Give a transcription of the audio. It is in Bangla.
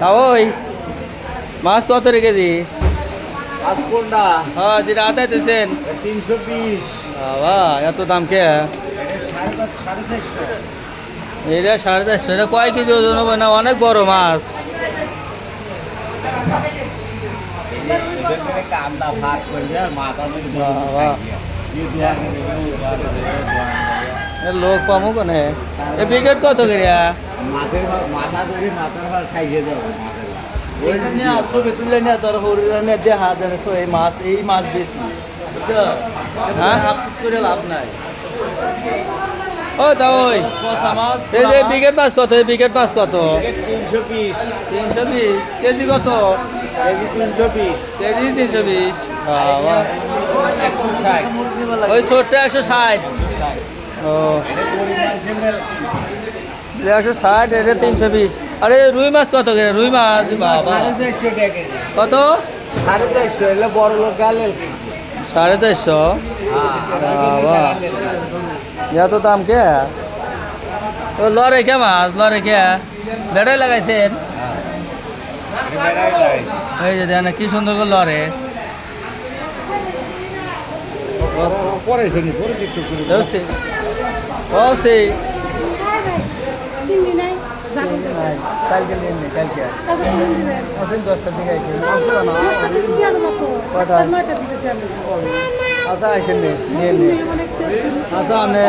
তা ওই মাছ কত রে কেজি? পাঁচ কোনটা হ্যাঁ যেটা আতাইতেছেন 320। বাবা এত দাম কে? এটা 450, এটা কয় কেজি ওজন হবে? না অনেক বড় মাছ। কান্দা ভাগ করে মাথা বাবা এ লোক পামো কোনে? এ বিকেট কত করিয়া? মাথা ধরে মাথার ভাগ খাইয়ে যাবে। এখানে ছবি তুলে নিয়ে তোর হরিণে দেখা দেয় এই মাছ বেশি বুঝছো? হ্যাঁ আফসোস করে লাভ নাই। ও তা ওই এই যে বিকেট মাছ কত? এই বিকেট মাছ কত? 320 320 কেজি কত? KG 320 KG 320। বাবা 160। ওই ছোট্ট 160। ও 160, এটা 320। আরে রুই মাছ কত করে? রুই মাছ বাবা 450 টাকা। কত? 450 এলে বড় লোক গালেল কিনছে। 450। বাবা এত দাম কে? ও লড়ে কে মাছ? লড়ে কে? বেড়াই লাগাইছেন? এই যে দেন কি সুন্দর করে লড়ে। পরে শুনি পরে একটু করে বুঝছি ও সেই চিংড়ি নাই কালকে নিয়ে নে কালকে আসেন 10টার দিকে আইসেন। কটা? আচ্ছা আইসেন নিয়ে নে। আচ্ছা নে